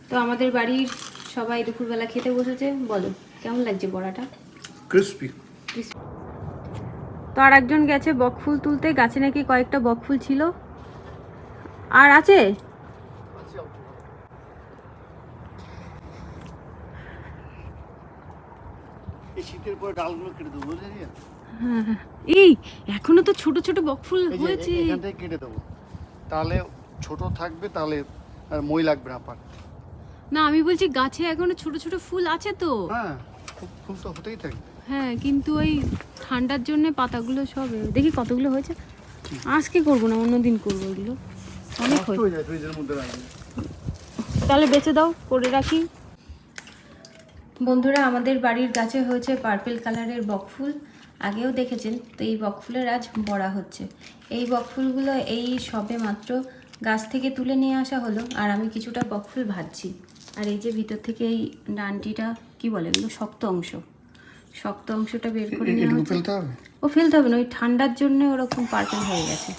তো আমাদের বাড়ির সবাই দুপুরবেলা খেতে বসেছে। বলো কেমন লাগছে বড়াটা? ক্রিস্পি। তো আর একজন গেছে বকফুল তুলতে, গাছে নাকি কয়েকটা বকফুল ছিল। আর আছে এই শীতের পরে ডালগুলো কেটে দেবো, বুঝলি? হ্যাঁ, এই এখনো তো ছোট ছোট বকফুল হয়েছে। এখান থেকে কেটে দেবো, তাহলে ছোট থাকবে, তাহলে আর মই লাগবে না পার। না আমি বলছি গাছে এখনো ছোট ছোট ফুল আছে তো। হ্যাঁ, ফুল তো হতেই থাকবে। হ্যাঁ কিন্তু ওই ঠান্ডার জন্য পাতাগুলো সব দেখি কতগুলো হয়েছে। আজকে করবো না, অন্যদিন করবো ওগুলো, অনেক নষ্ট হয়েছে। হয়ে যায় ফ্রিজের মধ্যে রাখলে। তাহলে বেঁচে দাও, করে রাখি। বন্ধুরা, আমাদের বাড়ির গাছে হয়েছে পার্পল কালারের বকফুল, আগেও দেখেছেন। তো এই বকফুলের আজ বড়া হচ্ছে। এই বকফুলগুলো এই সবে মাত্র গাছ থেকে তুলে নিয়ে আসা হলো, আর আমি কিছুটা বকফুল ভাজছি। আর এই যে ভিতর থেকে এই ডান্টিটা কি বলে, এগুলো শক্ত অংশ, শক্ত অংশটা বের করে নিয়ে ফেলতে হবে। ও ফেলতে হবে না, ওই ঠান্ডার জন্য ওরকম পার্পল হয়ে গেছে।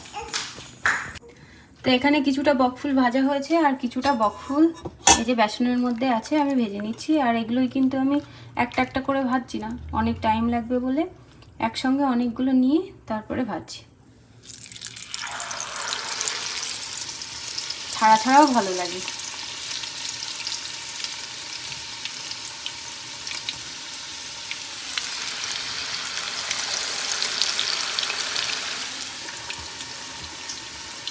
তো এখানে কিছুটা বকফুল ভাজা হয়েছে, আর কিছুটা বকফুল এই যে বেসনের মধ্যে আছে, আমি ভেজে নিচ্ছি। আর এগুলোই কিন্তু আমি একটা একটা করে ভাজছি না, অনেক টাইম লাগবে বলে একসঙ্গে অনেকগুলো নিয়ে তারপরে ভাজছি। ছাড়া ছাড়াও ভালো লাগে।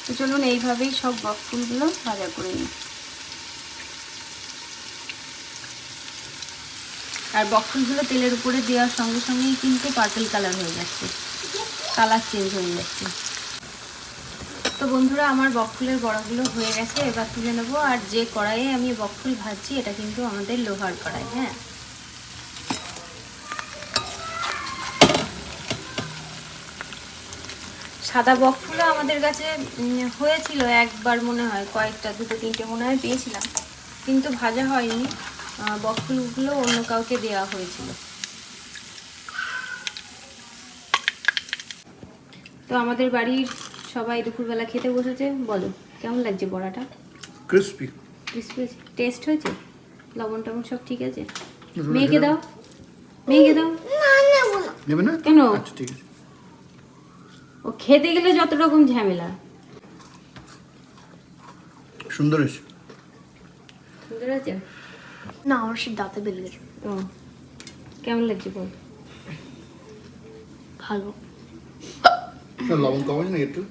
তো চলুন এইভাবেই সব বকফুলগুলো ভাজা করে নিই। আর বকফুলগুলো তেলের উপরে দেওয়ার সঙ্গে সঙ্গেই কিন্তু পার্পল কালার হয়ে যাচ্ছে, কালার চেঞ্জ হয়ে যাচ্ছে। তো বন্ধুরা, আমার বকফুলের বড়াগুলো হয়ে গেছে, এবার তুলে নেবো। আর যে কড়াইয়ে আমি বকফুল ভাজছি এটা কিন্তু আমাদের লোহার কড়াই। হ্যাঁ, সাদা বকফুলও আমাদের কাছে হয়েছিল একবার, মনে হয় কয়েকটা, দুটো তিনটে মনে হয় পেয়েছিলাম, কিন্তু ভাজা হয়নি। বকফুলগুলো অন্য কাউকে দেওয়া হয়েছিল। তো আমাদের বাড়ির সবাই দুপুরবেলা খেতে বসেছে। বলো কেমন লাগছে বড়াটা? ক্রিস্পি। ক্রিসপি টেস্ট হয়েছে? লবণ টবণ সব ঠিক আছে? মেয়েকে দাও, মেয়েকে দাও। নেবে না কেন? আচ্ছা ঠিক আছে। ও খেতে গেলে যত রকম ঝামেলা। সুন্দর হয়েছে। সুন্দর আছে না, আমার সে দাঁতে বেলে গেছে। ও, কেমন লাগছে বল? ভালো। লবণ কমাই না একটু?